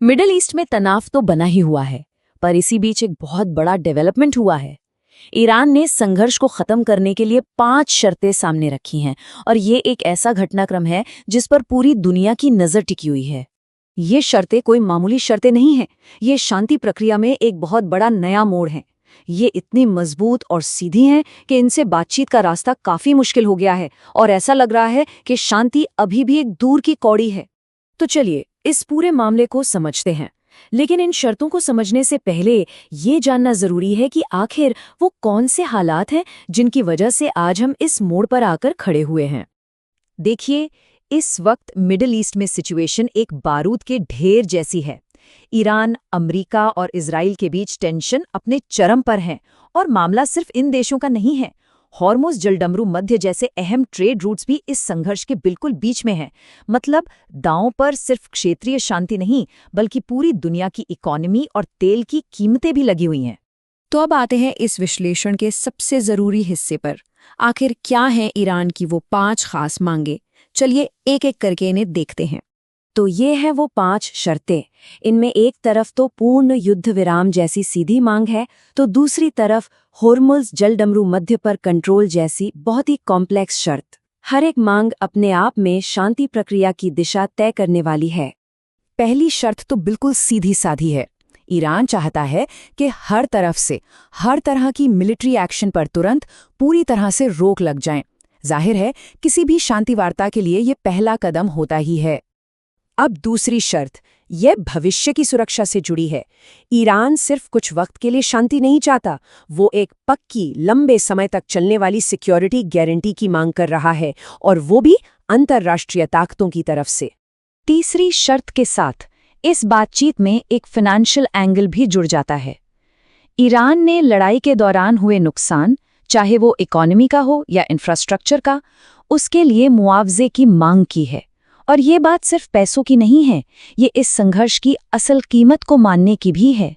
Middle east में तनाव तो बना ही हुआ है, पर इसी बीच एक बहुत बड़ा डेवलपमेंट हुआ है। ईरान ने संघर्ष को खत्म करने के लिए 5 शर्तें सामने रखी हैं और ये एक ऐसा घटनाक्रम है जिस पर पूरी दुनिया की नजर टिकी हुई है। ये शर्तें कोई मामूली शर्तें नहीं हैं। ये शांति प्रक्रिया में एक बहुत बड़ा नया मोड़ है। ये इतनी मजबूत और सीधी हैं कि इनसे बातचीत का रास्ता काफी मुश्किल हो गया है और ऐसा लग रहा है कि शांति अभी भी एक दूर की कौड़ी है। तो चलिए इस पूरे मामले को समझते हैं, लेकिन इन शर्तों को समझने से पहले ये जानना जरूरी है कि आखिर वो कौन से हालात हैं जिनकी वजह से आज हम इस मोड़ पर आकर खड़े हुए हैं। देखिए, इस वक्त मिडिल ईस्ट में सिचुएशन एक बारूद के ढेर जैसी है। ईरान, अमेरिका और इजराइल के बीच टेंशन अपने चरम पर है और मामला सिर्फ इन देशों का नहीं है। हॉर्मुज़ जलडमरू मध्य जैसे अहम ट्रेड रूट्स भी इस संघर्ष के बिल्कुल बीच में हैं। मतलब दांव पर सिर्फ क्षेत्रीय शांति नहीं, बल्कि पूरी दुनिया की इकोनॉमी और तेल की कीमतें भी लगी हुई हैं। तो अब आते हैं इस विश्लेषण के सबसे जरूरी हिस्से पर। आखिर क्या है ईरान की वो 5 खास मांगे? चलिए एक एक करके इन्हें देखते हैं। तो ये हैं वो 5 शर्तें। इनमें एक तरफ तो पूर्ण युद्ध विराम जैसी सीधी मांग है, तो दूसरी तरफ हॉर्मुज़ जलडमरू मध्य पर कंट्रोल जैसी बहुत ही कॉम्प्लेक्स शर्त। हर एक मांग अपने आप में शांति प्रक्रिया की दिशा तय करने वाली है। पहली शर्त तो बिल्कुल सीधी साधी है। ईरान चाहता है कि हर तरफ से हर तरह की मिलिट्री एक्शन पर तुरंत पूरी तरह से रोक लग जाए। जाहिर है, किसी भी शांति वार्ता के लिए ये पहला कदम होता ही है। अब दूसरी शर्त, यह भविष्य की सुरक्षा से जुड़ी है। ईरान सिर्फ कुछ वक्त के लिए शांति नहीं चाहता, वो एक पक्की, लंबे समय तक चलने वाली सिक्योरिटी गारंटी की मांग कर रहा है, और वो भी अंतर्राष्ट्रीय ताकतों की तरफ से। तीसरी शर्त के साथ इस बातचीत में एक फाइनेंशियल एंगल भी जुड़ जाता है। ईरान ने लड़ाई के दौरान हुए नुकसान, चाहे वो इकोनॉमी का हो या इंफ्रास्ट्रक्चर का, उसके लिए मुआवजे की मांग की है। और ये बात सिर्फ पैसों की नहीं है, ये इस संघर्ष की असल कीमत को मानने की भी है।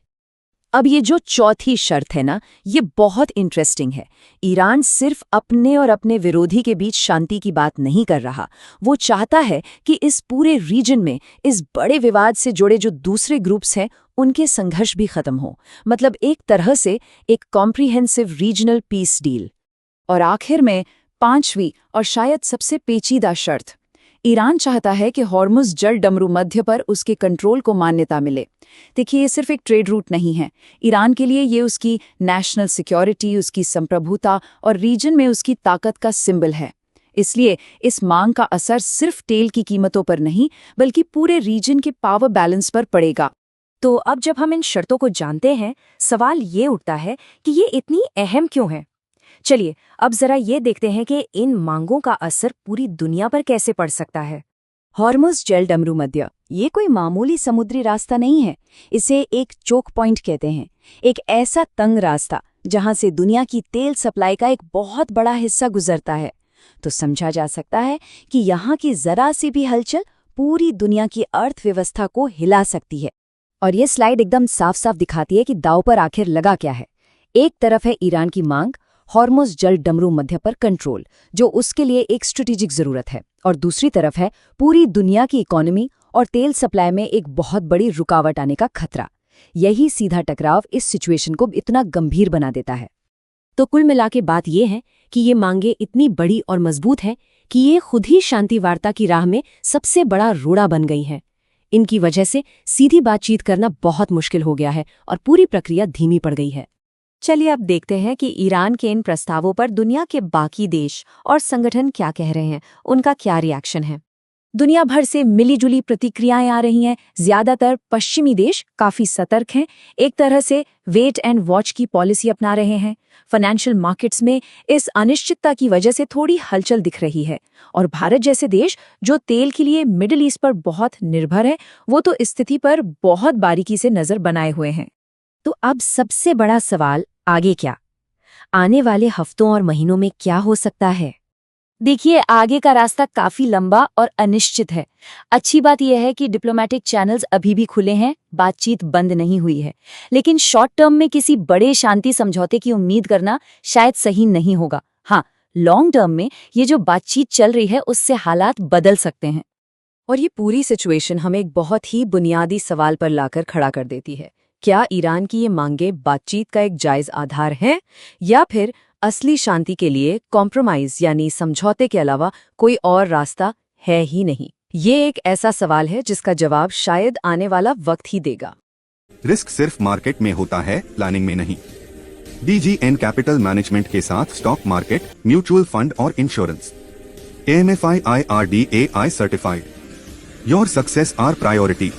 अब ये जो चौथी शर्त है ना, ये बहुत इंटरेस्टिंग है। ईरान सिर्फ अपने और अपने विरोधी के बीच शांति की बात नहीं कर रहा, वो चाहता है कि इस पूरे रीजन में इस बड़े विवाद से जुड़े जो दूसरे ग्रुप्स हैं उनके संघर्ष भी खत्म हो। मतलब एक तरह से एक कॉम्प्रिहेंसिव रीजनल पीस डील। और आखिर में 5वीं और शायद सबसे पेचीदा शर्त, ईरान चाहता है कि हॉर्मुज़ जलडमरू मध्य पर उसके कंट्रोल को मान्यता मिले। देखिए, ये सिर्फ एक ट्रेड रूट नहीं है। ईरान के लिए ये उसकी नेशनल सिक्योरिटी, उसकी संप्रभुता और रीजन में उसकी ताकत का सिंबल है। इसलिए इस मांग का असर सिर्फ तेल की कीमतों पर नहीं, बल्कि पूरे रीजन के पावर बैलेंस पर पड़ेगा। तो अब जब हम इन शर्तों को जानते हैं, सवाल ये उठता है कि ये इतनी अहम क्यों है। चलिए अब जरा ये देखते हैं कि इन मांगों का असर पूरी दुनिया पर कैसे पड़ सकता है। हॉर्मुज़ जलडमरू मध्य, ये कोई मामूली समुद्री रास्ता नहीं है। इसे एक चोक पॉइंट कहते हैं, एक ऐसा तंग रास्ता जहां से दुनिया की तेल सप्लाई का एक बहुत बड़ा हिस्सा गुजरता है। तो समझा जा सकता है कि यहाँ की जरा सी भी हलचल पूरी दुनिया की अर्थव्यवस्था को हिला सकती है। और ये स्लाइड एकदम साफ साफ दिखाती है कि दांव पर आखिर लगा क्या है। एक तरफ है ईरान की मांग, हॉर्मुज़ जलडमरू मध्य पर कंट्रोल, जो उसके लिए एक स्ट्रेटेजिक जरूरत है, और दूसरी तरफ है पूरी दुनिया की इकोनॉमी और तेल सप्लाई में एक बहुत बड़ी रुकावट आने का खतरा। यही सीधा टकराव इस सिचुएशन को इतना गंभीर बना देता है। तो कुल मिला के बात यह है कि ये मांगे इतनी बड़ी और मजबूत है कि ये खुद ही शांति वार्ता की राह में सबसे बड़ा रोड़ा बन गई है। इनकी वजह से सीधी बातचीत करना बहुत मुश्किल हो गया है और पूरी प्रक्रिया धीमी पड़ गई है। चलिए अब देखते हैं कि ईरान के इन प्रस्तावों पर दुनिया के बाकी देश और संगठन क्या कह रहे हैं, उनका क्या रिएक्शन है। दुनिया भर से मिलीजुली प्रतिक्रियाएं आ रही हैं। ज्यादातर पश्चिमी देश काफी सतर्क हैं, एक तरह से वेट एंड वॉच की पॉलिसी अपना रहे हैं। फाइनेंशियल मार्केट्स में इस अनिश्चितता की वजह से थोड़ी हलचल दिख रही है, और भारत जैसे देश जो तेल के लिए मिडिल ईस्ट पर बहुत निर्भर है, वो तो स्थिति पर बहुत बारीकी से नजर बनाए हुए हैं। तो अब सबसे बड़ा सवाल, आगे क्या? आने वाले हफ्तों और महीनों में क्या हो सकता है? देखिए, आगे का रास्ता काफी लंबा और अनिश्चित है। अच्छी बात यह है कि डिप्लोमेटिक चैनल्स अभी भी खुले हैं, बातचीत बंद नहीं हुई है। लेकिन शॉर्ट टर्म में किसी बड़े शांति समझौते की उम्मीद करना शायद सही नहीं होगा। हाँ, लॉन्ग टर्म में ये जो बातचीत चल रही है उससे हालात बदल सकते हैं। और ये पूरी सिचुएशन हमें एक बहुत ही बुनियादी सवाल पर लाकर खड़ा कर देती है। क्या ईरान की ये मांगें बातचीत का एक जायज़ आधार हैं, या फिर असली शांति के लिए कॉम्प्रोमाइज़ यानी समझौते के अलावा कोई और रास्ता है ही नहीं? ये एक ऐसा सवाल है जिसका जवाब शायद आने वाला वक्त ही देगा। रिस्क सिर्फ मार्केट में होता है, प्लानिंग में नहीं। DGN कैपिटल मैनेजमेंट के साथ स्टॉक मार्केट, म्यूचुअल फंड और insurance. AMFI IRDAI certified. Your success are priority.